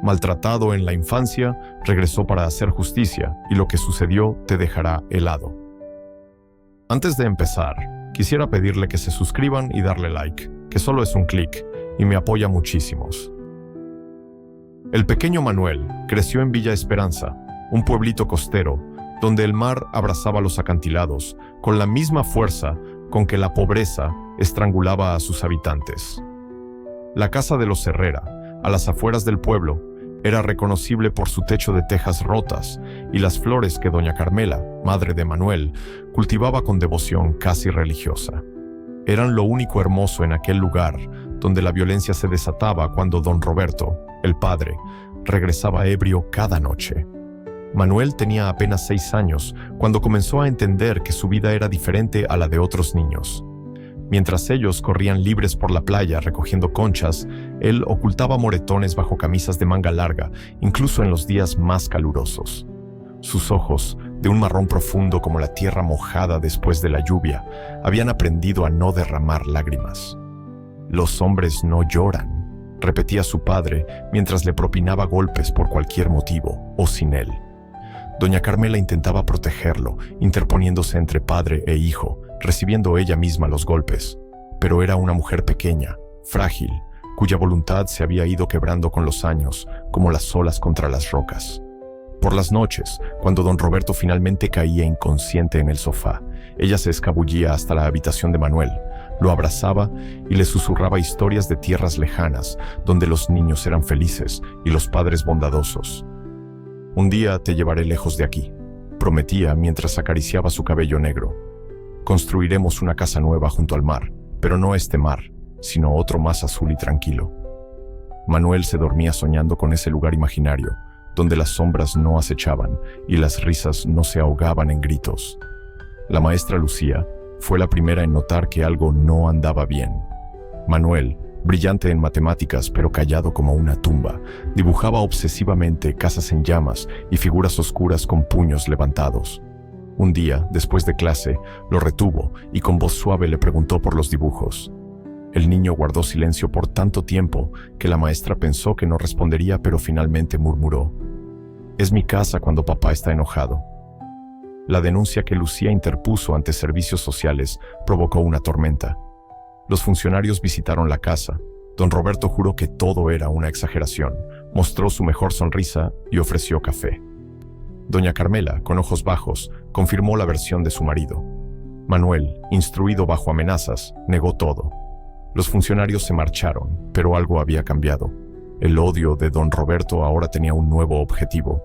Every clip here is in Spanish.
maltratado en la infancia, regresó para hacer justicia y lo que sucedió te dejará helado. Antes de empezar, quisiera pedirle que se suscriban y darle like, que solo es un clic y me apoya muchísimos. El pequeño Manuel creció en Villa Esperanza, un pueblito costero, donde el mar abrazaba los acantilados con la misma fuerza con que la pobreza estrangulaba a sus habitantes. La casa de los Herrera, a las afueras del pueblo, era reconocible por su techo de tejas rotas y las flores que doña Carmela, madre de Manuel, cultivaba con devoción casi religiosa. Eran lo único hermoso en aquel lugar, donde la violencia se desataba cuando don Roberto, el padre, regresaba ebrio cada noche. Manuel tenía apenas 6 años cuando comenzó a entender que su vida era diferente a la de otros niños. Mientras ellos corrían libres por la playa recogiendo conchas, él ocultaba moretones bajo camisas de manga larga, incluso en los días más calurosos. Sus ojos, de un marrón profundo como la tierra mojada después de la lluvia, habían aprendido a no derramar lágrimas. «Los hombres no lloran», repetía su padre mientras le propinaba golpes por cualquier motivo, o sin él. Doña Carmela intentaba protegerlo, interponiéndose entre padre e hijo, recibiendo ella misma los golpes. Pero era una mujer pequeña, frágil, cuya voluntad se había ido quebrando con los años, como las olas contra las rocas. Por las noches, cuando don Roberto finalmente caía inconsciente en el sofá, ella se escabullía hasta la habitación de Manuel, lo abrazaba y le susurraba historias de tierras lejanas, donde los niños eran felices y los padres bondadosos. «Un día te llevaré lejos de aquí», prometía mientras acariciaba su cabello negro. «Construiremos una casa nueva junto al mar, pero no este mar, sino otro más azul y tranquilo». Manuel se dormía soñando con ese lugar imaginario, donde las sombras no acechaban y las risas no se ahogaban en gritos. La maestra Lucía fue la primera en notar que algo no andaba bien. Manuel, brillante en matemáticas pero callado como una tumba, dibujaba obsesivamente casas en llamas y figuras oscuras con puños levantados. Un día, después de clase, lo retuvo y con voz suave le preguntó por los dibujos. El niño guardó silencio por tanto tiempo que la maestra pensó que no respondería, pero finalmente murmuró: «Es mi casa cuando papá está enojado». La denuncia que Lucía interpuso ante servicios sociales provocó una tormenta. Los funcionarios visitaron la casa. Don Roberto juró que todo era una exageración, mostró su mejor sonrisa y ofreció café. Doña Carmela, con ojos bajos, confirmó la versión de su marido. Manuel, instruido bajo amenazas, negó todo. Los funcionarios se marcharon, pero algo había cambiado. El odio de don Roberto ahora tenía un nuevo objetivo.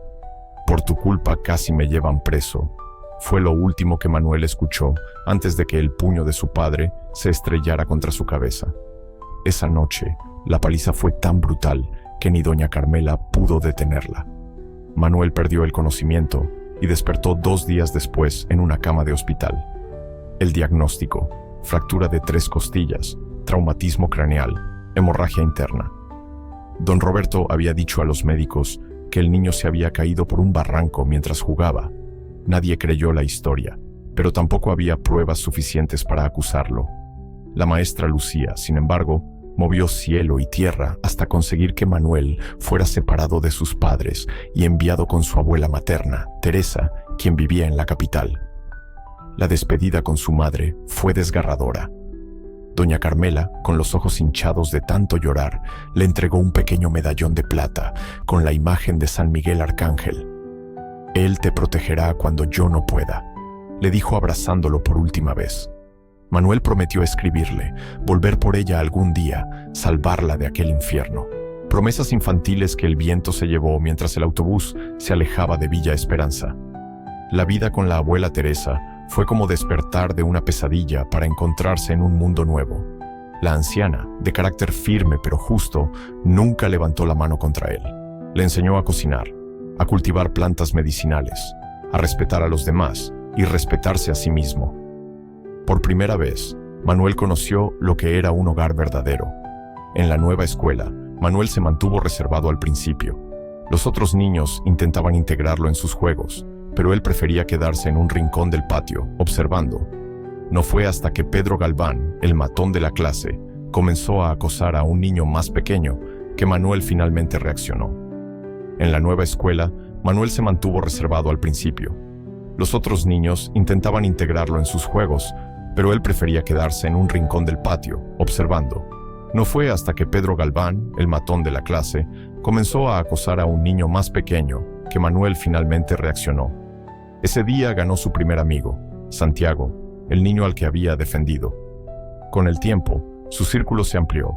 «Por tu culpa casi me llevan preso», fue lo último que Manuel escuchó antes de que el puño de su padre se estrellara contra su cabeza. Esa noche, la paliza fue tan brutal que ni doña Carmela pudo detenerla. Manuel perdió el conocimiento y despertó 2 días después en una cama de hospital. El diagnóstico: fractura de 3 costillas, traumatismo craneal, hemorragia interna. Don Roberto había dicho a los médicos que el niño se había caído por un barranco mientras jugaba. Nadie creyó la historia, pero tampoco había pruebas suficientes para acusarlo. La maestra Lucía, sin embargo, movió cielo y tierra hasta conseguir que Manuel fuera separado de sus padres y enviado con su abuela materna, Teresa, quien vivía en la capital. La despedida con su madre fue desgarradora. Doña Carmela, con los ojos hinchados de tanto llorar, le entregó un pequeño medallón de plata con la imagen de San Miguel Arcángel. «Él te protegerá cuando yo no pueda», le dijo abrazándolo por última vez. Manuel prometió escribirle, volver por ella algún día, salvarla de aquel infierno. Promesas infantiles que el viento se llevó mientras el autobús se alejaba de Villa Esperanza. La vida con la abuela Teresa fue como despertar de una pesadilla para encontrarse en un mundo nuevo. La anciana, de carácter firme pero justo, nunca levantó la mano contra él. Le enseñó a cocinar, a cultivar plantas medicinales, a respetar a los demás y respetarse a sí mismo. Por primera vez, Manuel conoció lo que era un hogar verdadero. En la nueva escuela, Manuel se mantuvo reservado al principio. Los otros niños intentaban integrarlo en sus juegos, pero él prefería quedarse en un rincón del patio, observando. No fue hasta que Pedro Galván, el matón de la clase, comenzó a acosar a un niño más pequeño que Manuel finalmente reaccionó. En la nueva escuela, Manuel se mantuvo reservado al principio. Los otros niños intentaban integrarlo en sus juegos, pero él prefería quedarse en un rincón del patio, observando. No fue hasta que Pedro Galván, el matón de la clase, comenzó a acosar a un niño más pequeño que Manuel finalmente reaccionó. Ese día ganó su primer amigo, Santiago, el niño al que había defendido. Con el tiempo, su círculo se amplió.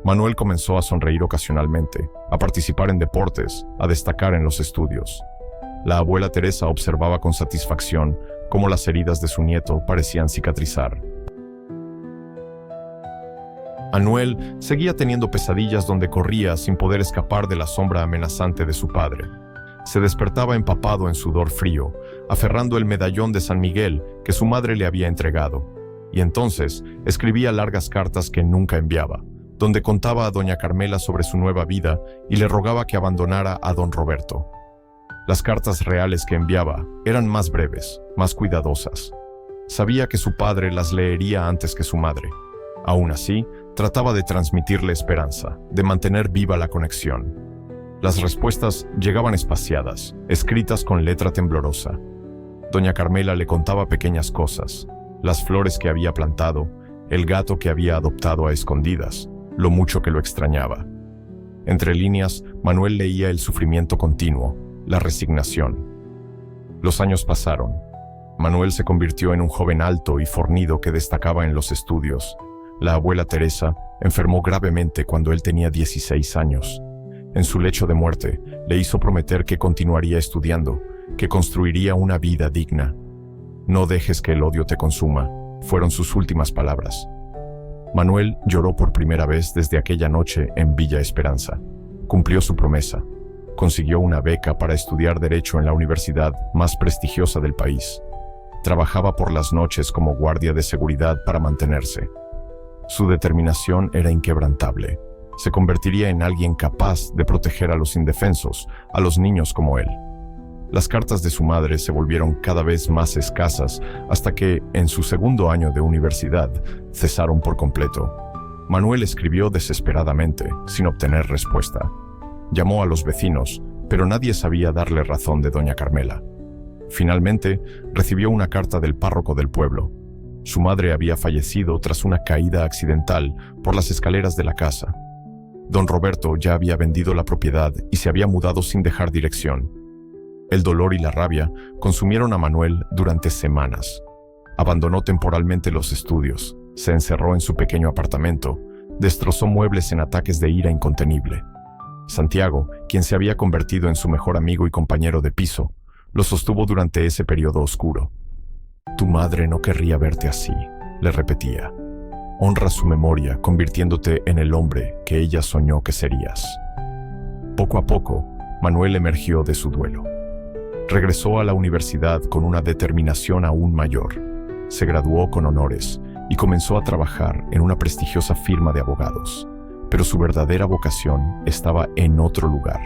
Manuel comenzó a sonreír ocasionalmente, a participar en deportes, a destacar en los estudios. La abuela Teresa observaba con satisfacción cómo las heridas de su nieto parecían cicatrizar. Manuel seguía teniendo pesadillas donde corría sin poder escapar de la sombra amenazante de su padre. Se despertaba empapado en sudor frío, aferrando el medallón de San Miguel que su madre le había entregado, y entonces escribía largas cartas que nunca enviaba, donde contaba a doña Carmela sobre su nueva vida y le rogaba que abandonara a don Roberto. Las cartas reales que enviaba eran más breves, más cuidadosas. Sabía que su padre las leería antes que su madre. Aún así, trataba de transmitirle esperanza, de mantener viva la conexión. Las respuestas llegaban espaciadas, escritas con letra temblorosa. Doña Carmela le contaba pequeñas cosas, las flores que había plantado, el gato que había adoptado a escondidas, lo mucho que lo extrañaba. Entre líneas, Manuel leía el sufrimiento continuo, la resignación. Los años pasaron. Manuel se convirtió en un joven alto y fornido que destacaba en los estudios. La abuela Teresa enfermó gravemente cuando él tenía 16 años. En su lecho de muerte, le hizo prometer que continuaría estudiando, que construiría una vida digna. «No dejes que el odio te consuma», fueron sus últimas palabras. Manuel lloró por primera vez desde aquella noche en Villa Esperanza. Cumplió su promesa. Consiguió una beca para estudiar Derecho en la universidad más prestigiosa del país. Trabajaba por las noches como guardia de seguridad para mantenerse. Su determinación era inquebrantable. Se convertiría en alguien capaz de proteger a los indefensos, a los niños como él. Las cartas de su madre se volvieron cada vez más escasas hasta que, en su segundo año de universidad, cesaron por completo. Manuel escribió desesperadamente, sin obtener respuesta. Llamó a los vecinos, pero nadie sabía darle razón de doña Carmela. Finalmente, recibió una carta del párroco del pueblo. Su madre había fallecido tras una caída accidental por las escaleras de la casa. Don Roberto ya había vendido la propiedad y se había mudado sin dejar dirección. El dolor y la rabia consumieron a Manuel durante semanas. Abandonó temporalmente los estudios, se encerró en su pequeño apartamento, destrozó muebles en ataques de ira incontenible. Santiago, quien se había convertido en su mejor amigo y compañero de piso, lo sostuvo durante ese periodo oscuro. «Tu madre no querría verte así», le repetía. «Honra su memoria convirtiéndote en el hombre que ella soñó que serías». Poco a poco, Manuel emergió de su duelo. Regresó a la universidad con una determinación aún mayor. Se graduó con honores y comenzó a trabajar en una prestigiosa firma de abogados. Pero su verdadera vocación estaba en otro lugar.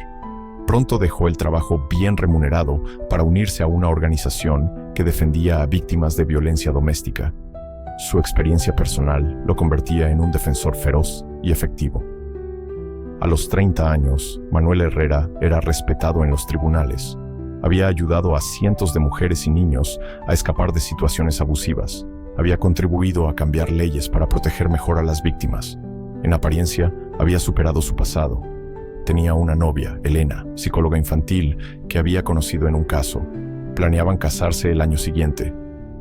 Pronto dejó el trabajo bien remunerado para unirse a una organización que defendía a víctimas de violencia doméstica. Su experiencia personal lo convertía en un defensor feroz y efectivo. A los 30 años, Manuel Herrera era respetado en los tribunales. Había ayudado a cientos de mujeres y niños a escapar de situaciones abusivas. Había contribuido a cambiar leyes para proteger mejor a las víctimas. En apariencia, había superado su pasado. Tenía una novia, Elena, psicóloga infantil, que había conocido en un caso. Planeaban casarse el año siguiente,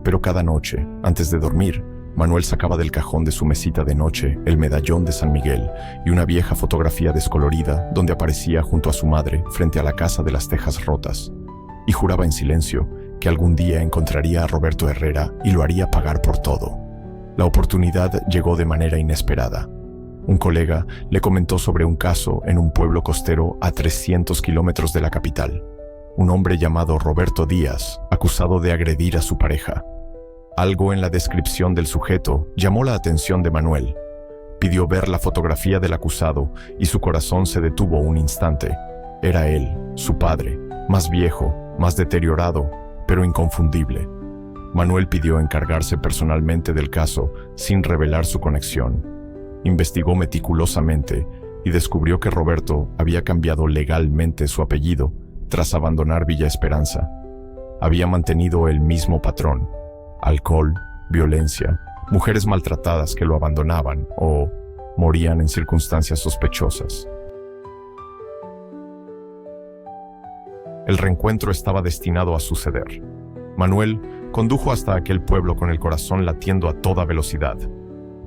pero cada noche, antes de dormir, Manuel sacaba del cajón de su mesita de noche el medallón de San Miguel y una vieja fotografía descolorida donde aparecía junto a su madre frente a la casa de las tejas rotas. Y juraba en silencio que algún día encontraría a Roberto Herrera y lo haría pagar por todo. La oportunidad llegó de manera inesperada. Un colega le comentó sobre un caso en un pueblo costero a 300 kilómetros de la capital. Un hombre llamado Roberto Díaz, acusado de agredir a su pareja. Algo en la descripción del sujeto llamó la atención de Manuel. Pidió ver la fotografía del acusado y su corazón se detuvo un instante. Era él, su padre, más viejo, más deteriorado, pero inconfundible. Manuel pidió encargarse personalmente del caso sin revelar su conexión. Investigó meticulosamente y descubrió que Roberto había cambiado legalmente su apellido tras abandonar Villa Esperanza. Había mantenido el mismo patrón: alcohol, violencia, mujeres maltratadas que lo abandonaban o morían en circunstancias sospechosas. El reencuentro estaba destinado a suceder. Manuel condujo hasta aquel pueblo con el corazón latiendo a toda velocidad.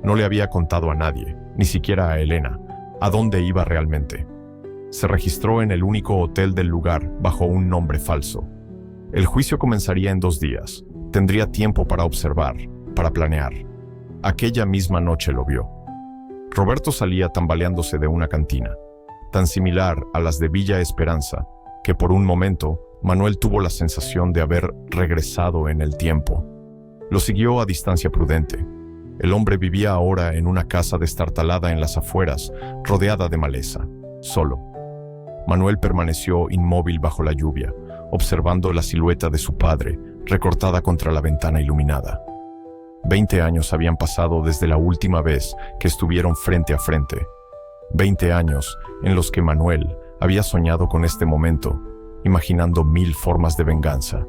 No le había contado a nadie, ni siquiera a Elena, a dónde iba realmente. Se registró en el único hotel del lugar bajo un nombre falso. El juicio comenzaría en 2 días. Tendría tiempo para observar, para planear. Aquella misma noche lo vio. Roberto salía tambaleándose de una cantina, tan similar a las de Villa Esperanza, que por un momento Manuel tuvo la sensación de haber regresado en el tiempo. Lo siguió a distancia prudente. El hombre vivía ahora en una casa destartalada en las afueras, rodeada de maleza, solo. Manuel permaneció inmóvil bajo la lluvia, observando la silueta de su padre, recortada contra la ventana iluminada. 20 años habían pasado desde la última vez que estuvieron frente a frente. 20 años en los que Manuel había soñado con este momento, imaginando 1000 formas de venganza.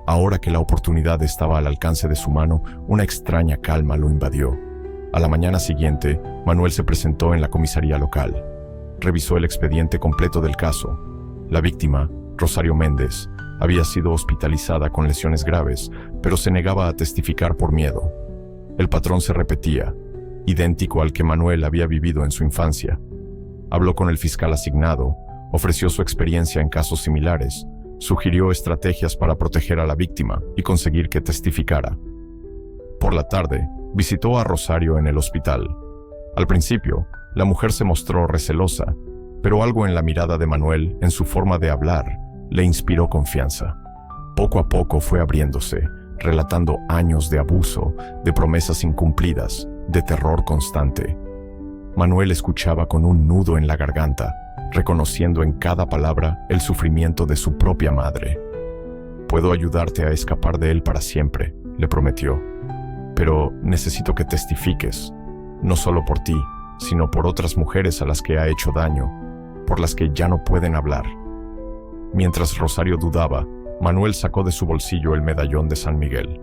Ahora que la oportunidad estaba al alcance de su mano, una extraña calma lo invadió. A la mañana siguiente, Manuel se presentó en la comisaría local. Revisó el expediente completo del caso. La víctima, Rosario Méndez, había sido hospitalizada con lesiones graves, pero se negaba a testificar por miedo. El patrón se repetía, idéntico al que Manuel había vivido en su infancia. Habló con el fiscal asignado, ofreció su experiencia en casos similares, sugirió estrategias para proteger a la víctima y conseguir que testificara. Por la tarde, visitó a Rosario en el hospital. Al principio, la mujer se mostró recelosa, pero algo en la mirada de Manuel, en su forma de hablar, le inspiró confianza. Poco a poco fue abriéndose, relatando años de abuso, de promesas incumplidas, de terror constante. Manuel escuchaba con un nudo en la garganta, reconociendo en cada palabra el sufrimiento de su propia madre. «Puedo ayudarte a escapar de él para siempre», le prometió. «Pero necesito que testifiques, no solo por ti, sino por otras mujeres a las que ha hecho daño, por las que ya no pueden hablar». Mientras Rosario dudaba, Manuel sacó de su bolsillo el medallón de San Miguel.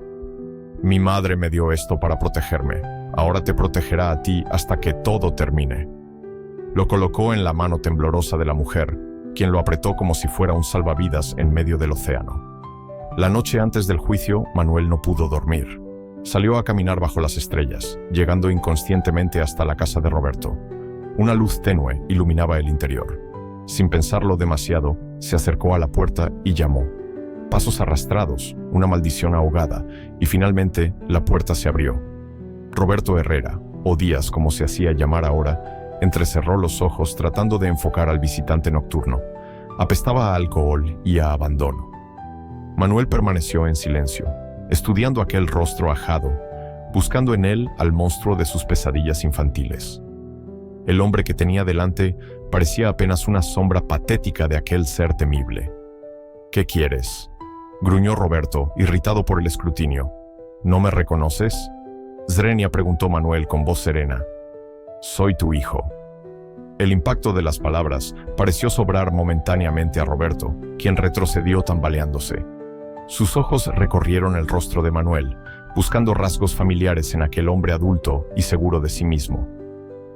«Mi madre me dio esto para protegerme. Ahora te protegerá a ti hasta que todo termine». Lo colocó en la mano temblorosa de la mujer, quien lo apretó como si fuera un salvavidas en medio del océano. La noche antes del juicio, Manuel no pudo dormir. Salió a caminar bajo las estrellas, llegando inconscientemente hasta la casa de Roberto. Una luz tenue iluminaba el interior. Sin pensarlo demasiado, se acercó a la puerta y llamó. Pasos arrastrados, una maldición ahogada, y finalmente la puerta se abrió. Roberto Herrera, o Díaz como se hacía llamar ahora, entrecerró los ojos tratando de enfocar al visitante nocturno. Apestaba a alcohol y a abandono. Manuel permaneció en silencio, estudiando aquel rostro ajado, buscando en él al monstruo de sus pesadillas infantiles. El hombre que tenía delante parecía apenas una sombra patética de aquel ser temible. «¿Qué quieres?», gruñó Roberto, irritado por el escrutinio. «¿No me reconoces?», Zrenia preguntó Manuel con voz serena. «Soy tu hijo». El impacto de las palabras pareció sobrar momentáneamente a Roberto, quien retrocedió tambaleándose. Sus ojos recorrieron el rostro de Manuel, buscando rasgos familiares en aquel hombre adulto y seguro de sí mismo.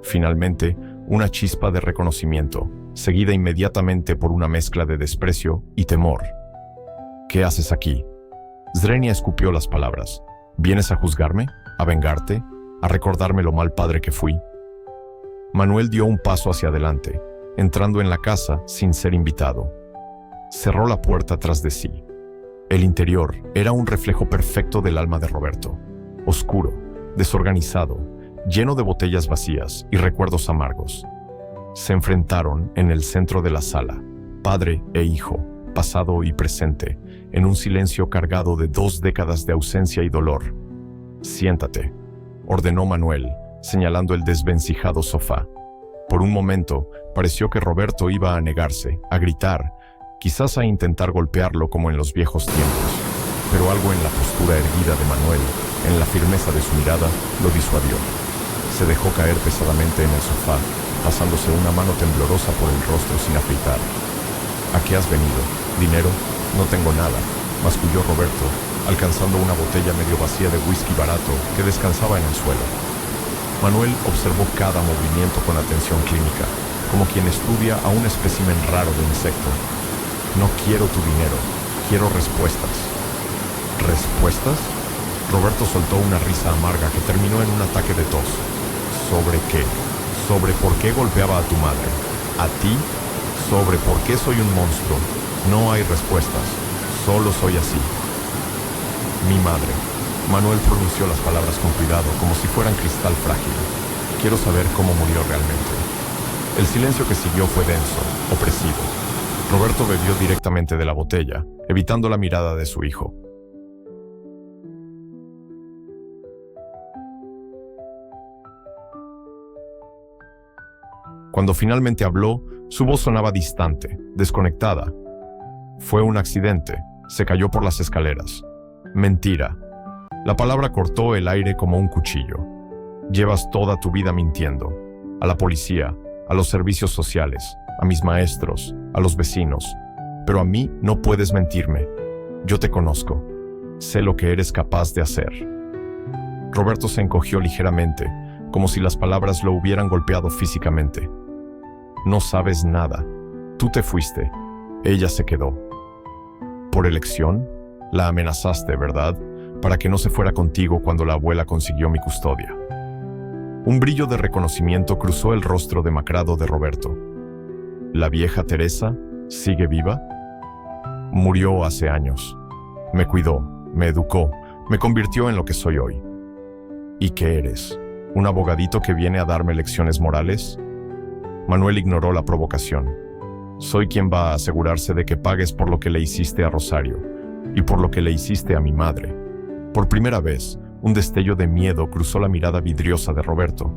Finalmente, una chispa de reconocimiento, seguida inmediatamente por una mezcla de desprecio y temor. «¿Qué haces aquí?». Zrenia escupió las palabras. «¿Vienes a juzgarme? ¿A vengarte? ¿A recordarme lo mal padre que fui?». Manuel dio un paso hacia adelante, entrando en la casa sin ser invitado. Cerró la puerta tras de sí. El interior era un reflejo perfecto del alma de Roberto, oscuro, desorganizado, lleno de botellas vacías y recuerdos amargos. Se enfrentaron en el centro de la sala, padre e hijo, pasado y presente, en un silencio cargado de 2 décadas de ausencia y dolor. «Siéntate», ordenó Manuel, señalando el desvencijado sofá. Por un momento, pareció que Roberto iba a negarse, a gritar, quizás a intentar golpearlo como en los viejos tiempos, pero algo en la postura erguida de Manuel, en la firmeza de su mirada, lo disuadió. Se dejó caer pesadamente en el sofá, pasándose una mano temblorosa por el rostro sin afeitar. ¿A qué has venido? ¿Dinero? No tengo nada, masculló Roberto, alcanzando una botella medio vacía de whisky barato que descansaba en el suelo. Manuel observó cada movimiento con atención clínica, como quien estudia a un espécimen raro de insecto. No quiero tu dinero, quiero respuestas. ¿Respuestas? Roberto soltó una risa amarga que terminó en un ataque de tos. ¿Sobre qué? ¿Sobre por qué golpeaba a tu madre? ¿A ti? ¿Sobre por qué soy un monstruo? No hay respuestas, solo soy así. Mi madre. Manuel pronunció las palabras con cuidado, como si fueran cristal frágil. Quiero saber cómo murió realmente. El silencio que siguió fue denso, opresivo. Roberto bebió directamente de la botella, evitando la mirada de su hijo. Cuando finalmente habló, su voz sonaba distante, desconectada. Fue un accidente. Se cayó por las escaleras. Mentira. La palabra cortó el aire como un cuchillo. Llevas toda tu vida mintiendo. A la policía, a los servicios sociales, a mis maestros, a los vecinos. Pero a mí no puedes mentirme. Yo te conozco. Sé lo que eres capaz de hacer. Roberto se encogió ligeramente, como si las palabras lo hubieran golpeado físicamente. No sabes nada. Tú te fuiste. Ella se quedó. ¿Por elección? La amenazaste, ¿verdad? Para que no se fuera contigo cuando la abuela consiguió mi custodia. Un brillo de reconocimiento cruzó el rostro demacrado de Roberto. ¿La vieja Teresa sigue viva? Murió hace años. Me cuidó, me educó, me convirtió en lo que soy hoy. ¿Y qué eres? ¿Un abogadito que viene a darme lecciones morales? Manuel ignoró la provocación. Soy quien va a asegurarse de que pagues por lo que le hiciste a Rosario y por lo que le hiciste a mi madre. Por primera vez, un destello de miedo cruzó la mirada vidriosa de Roberto.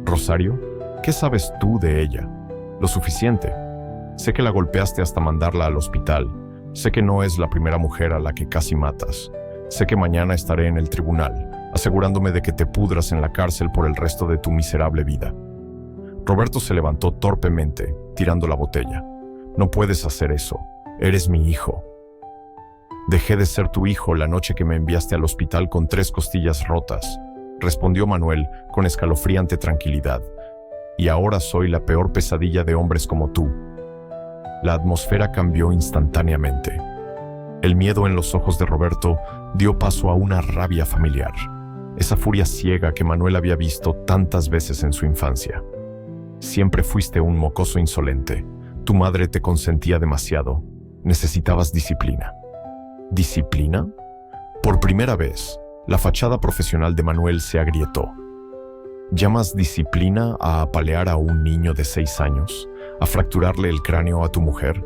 ¿Rosario? ¿Qué sabes tú de ella? Lo suficiente. Sé que la golpeaste hasta mandarla al hospital. Sé que no es la primera mujer a la que casi matas. Sé que mañana estaré en el tribunal, asegurándome de que te pudras en la cárcel por el resto de tu miserable vida. Roberto se levantó torpemente, tirando la botella. No puedes hacer eso. Eres mi hijo. Dejé de ser tu hijo la noche que me enviaste al hospital con 3 costillas rotas, respondió Manuel con escalofriante tranquilidad. Y ahora soy la peor pesadilla de hombres como tú. La atmósfera cambió instantáneamente. El miedo en los ojos de Roberto dio paso a una rabia familiar, esa furia ciega que Manuel había visto tantas veces en su infancia. Siempre fuiste un mocoso insolente. Tu madre te consentía demasiado. Necesitabas disciplina. ¿Disciplina? Por primera vez, la fachada profesional de Manuel se agrietó. ¿Llamas disciplina a apalear a un niño de 6 años? ¿A fracturarle el cráneo a tu mujer?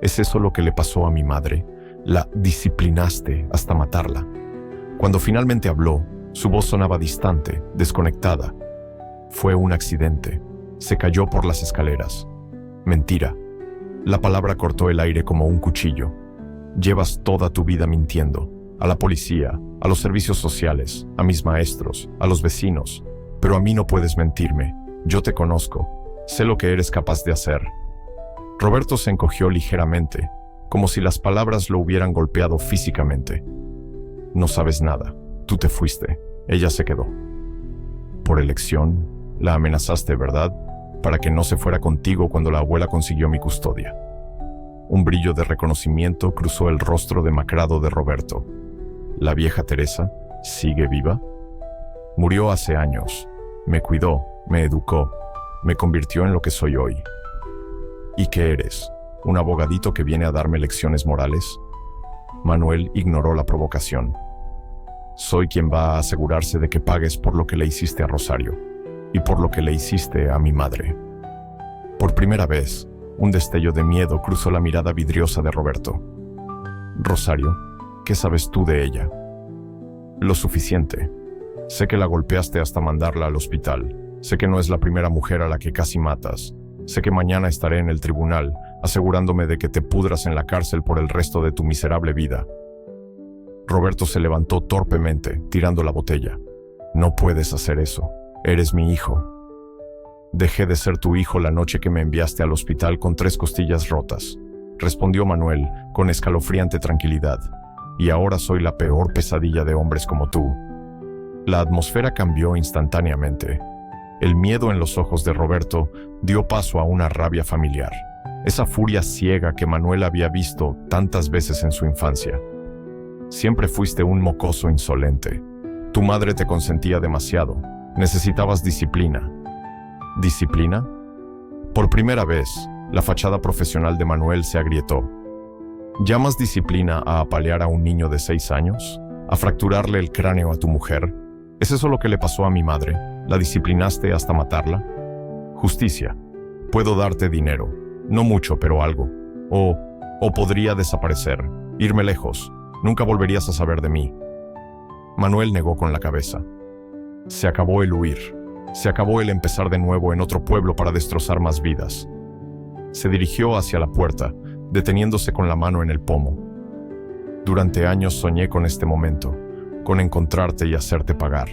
¿Es eso lo que le pasó a mi madre? La disciplinaste hasta matarla. Cuando finalmente habló, su voz sonaba distante, desconectada. Fue un accidente. Se cayó por las escaleras. Mentira. La palabra cortó el aire como un cuchillo. Llevas toda tu vida mintiendo. A la policía, a los servicios sociales, a mis maestros, a los vecinos. Pero a mí no puedes mentirme. Yo te conozco. Sé lo que eres capaz de hacer. Roberto se encogió ligeramente, como si las palabras lo hubieran golpeado físicamente. No sabes nada. Tú te fuiste. Ella se quedó. Por elección, la amenazaste, ¿verdad? Para que no se fuera contigo cuando la abuela consiguió mi custodia. Un brillo de reconocimiento cruzó el rostro demacrado de Roberto. ¿La vieja Teresa sigue viva? Murió hace años. Me cuidó, me educó, me convirtió en lo que soy hoy. ¿Y qué eres? ¿Un abogadito que viene a darme lecciones morales? Manuel ignoró la provocación. Soy quien va a asegurarse de que pagues por lo que le hiciste a Rosario y por lo que le hiciste a mi madre. Por primera vez, un destello de miedo cruzó la mirada vidriosa de Roberto. Rosario, ¿qué sabes tú de ella? Lo suficiente. Sé que la golpeaste hasta mandarla al hospital. Sé que no es la primera mujer a la que casi matas. Sé que mañana estaré en el tribunal, asegurándome de que te pudras en la cárcel por el resto de tu miserable vida. Roberto se levantó torpemente, tirando la botella. No puedes hacer eso. Eres mi hijo. Dejé de ser tu hijo la noche que me enviaste al hospital con 3 costillas rotas, respondió Manuel con escalofriante tranquilidad. Y ahora soy la peor pesadilla de hombres como tú. La atmósfera cambió instantáneamente. El miedo en los ojos de Roberto dio paso a una rabia familiar. Esa furia ciega que Manuel había visto tantas veces en su infancia. Siempre fuiste un mocoso insolente. Tu madre te consentía demasiado. Necesitabas disciplina. ¿Disciplina? Por primera vez, la fachada profesional de Manuel se agrietó. ¿Llamas disciplina a apalear a un niño de 6 años? ¿A fracturarle el cráneo a tu mujer? ¿Es eso lo que le pasó a mi madre? ¿La disciplinaste hasta matarla? Justicia. Puedo darte dinero. No mucho, pero algo. O podría desaparecer. Irme lejos. Nunca volverías a saber de mí. Manuel negó con la cabeza. Se acabó el huir. Se acabó el empezar de nuevo en otro pueblo para destrozar más vidas. Se dirigió hacia la puerta, deteniéndose con la mano en el pomo. Durante años soñé con este momento, con encontrarte y hacerte pagar.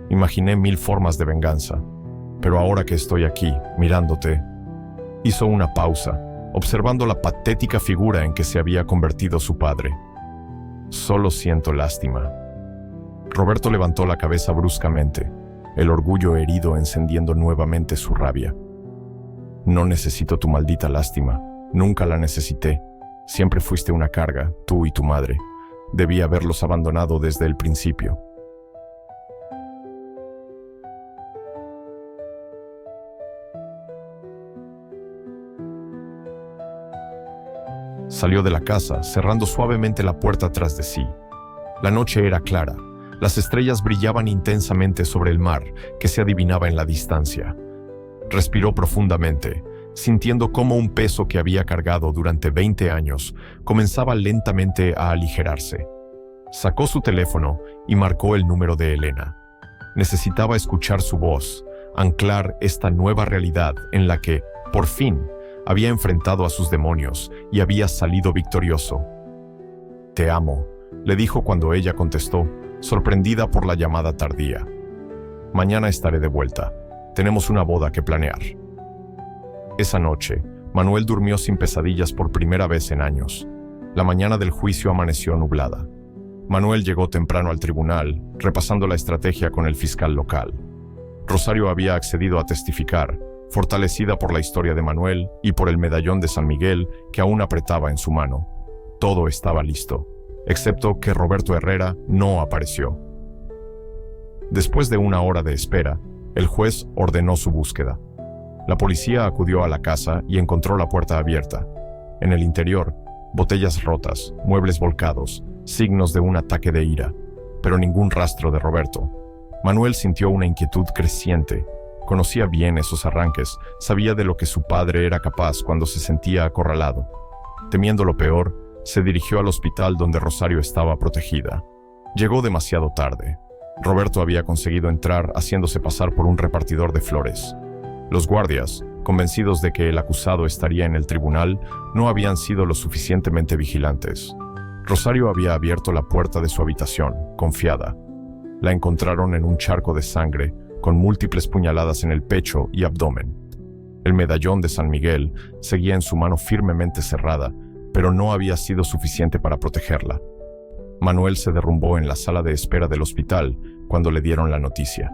Imaginé 1000 formas de venganza, pero ahora que estoy aquí, mirándote, hizo una pausa, observando la patética figura en que se había convertido su padre. Solo siento lástima. Roberto levantó la cabeza bruscamente, el orgullo herido encendiendo nuevamente su rabia. No necesito tu maldita lástima. Nunca la necesité. Siempre fuiste una carga, tú y tu madre. Debí haberlos abandonado desde el principio. Salió de la casa, cerrando suavemente la puerta tras de sí. La noche era clara. Las estrellas brillaban intensamente sobre el mar, que se adivinaba en la distancia. Respiró profundamente, sintiendo cómo un peso que había cargado durante 20 años comenzaba lentamente a aligerarse. Sacó su teléfono y marcó el número de Elena. Necesitaba escuchar su voz, anclar esta nueva realidad en la que, por fin, había enfrentado a sus demonios y había salido victorioso. «Te amo», le dijo cuando ella contestó, sorprendida por la llamada tardía. «Mañana estaré de vuelta. Tenemos una boda que planear». Esa noche, Manuel durmió sin pesadillas por primera vez en años. La mañana del juicio amaneció nublada. Manuel llegó temprano al tribunal, repasando la estrategia con el fiscal local. Rosario había accedido a testificar, fortalecida por la historia de Manuel y por el medallón de San Miguel que aún apretaba en su mano. Todo estaba listo, excepto que Roberto Herrera no apareció. Después de una hora de espera, el juez ordenó su búsqueda. La policía acudió a la casa y encontró la puerta abierta. En el interior, botellas rotas, muebles volcados, signos de un ataque de ira, pero ningún rastro de Roberto. Manuel sintió una inquietud creciente. Conocía bien esos arranques, sabía de lo que su padre era capaz cuando se sentía acorralado. Temiendo lo peor, se dirigió al hospital donde Rosario estaba protegida. Llegó demasiado tarde. Roberto había conseguido entrar haciéndose pasar por un repartidor de flores. Los guardias, convencidos de que el acusado estaría en el tribunal, no habían sido lo suficientemente vigilantes. Rosario había abierto la puerta de su habitación, confiada. La encontraron en un charco de sangre, con múltiples puñaladas en el pecho y abdomen. El medallón de San Miguel seguía en su mano firmemente cerrada, pero no había sido suficiente para protegerla. Manuel se derrumbó en la sala de espera del hospital cuando le dieron la noticia.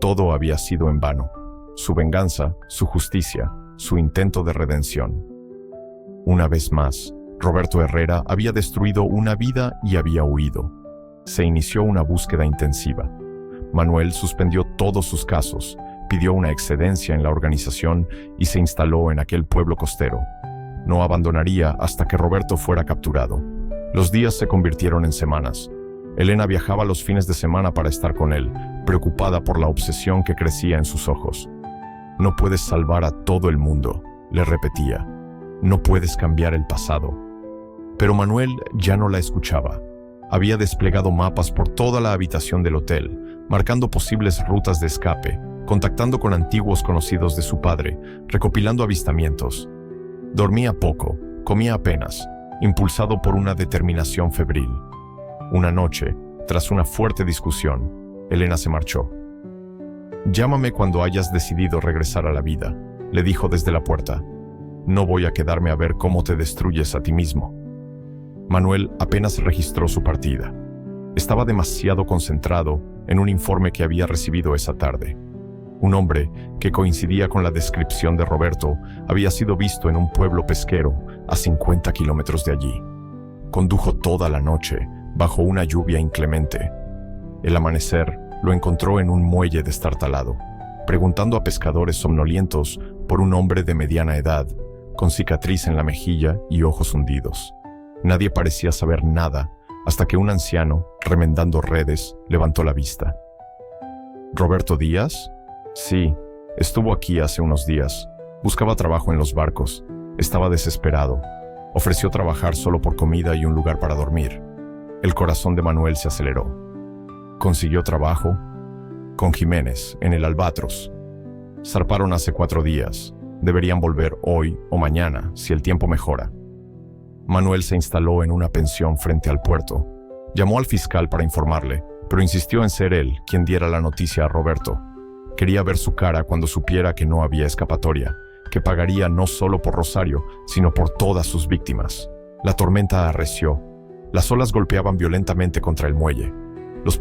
Todo había sido en vano. Su venganza, su justicia, su intento de redención. Una vez más, Roberto Herrera había destruido una vida y había huido. Se inició una búsqueda intensiva. Manuel suspendió todos sus casos, pidió una excedencia en la organización y se instaló en aquel pueblo costero. No abandonaría hasta que Roberto fuera capturado. Los días se convirtieron en semanas. Elena viajaba los fines de semana para estar con él, preocupada por la obsesión que crecía en sus ojos. «No puedes salvar a todo el mundo», le repetía. «No puedes cambiar el pasado». Pero Manuel ya no la escuchaba. Había desplegado mapas por toda la habitación del hotel, marcando posibles rutas de escape, contactando con antiguos conocidos de su padre, recopilando avistamientos. Dormía poco, comía apenas, impulsado por una determinación febril. Una noche, tras una fuerte discusión, Elena se marchó. Llámame cuando hayas decidido regresar a la vida, le dijo desde la puerta. No voy a quedarme a ver cómo te destruyes a ti mismo. Manuel apenas registró su partida. Estaba demasiado concentrado en un informe que había recibido esa tarde. Un hombre que coincidía con la descripción de Roberto había sido visto en un pueblo pesquero a 50 kilómetros de allí. Condujo toda la noche bajo una lluvia inclemente. El amanecer lo encontró en un muelle destartalado, preguntando a pescadores somnolientos por un hombre de mediana edad, con cicatriz en la mejilla y ojos hundidos. Nadie parecía saber nada hasta que un anciano, remendando redes, levantó la vista. ¿Roberto Díaz? Sí, estuvo aquí hace unos días. Buscaba trabajo en los barcos. Estaba desesperado. Ofreció trabajar solo por comida y un lugar para dormir. El corazón de Manuel se aceleró. Consiguió trabajo con Jiménez en el Albatros. Zarparon hace 4 días. Deberían volver hoy o mañana, si el tiempo mejora. Manuel se instaló en una pensión frente al puerto. Llamó al fiscal para informarle, pero insistió en ser él quien diera la noticia a Roberto. Quería ver su cara cuando supiera que no había escapatoria, que pagaría no solo por Rosario, sino por todas sus víctimas. La tormenta arreció. Las olas golpeaban violentamente contra el muelle. Los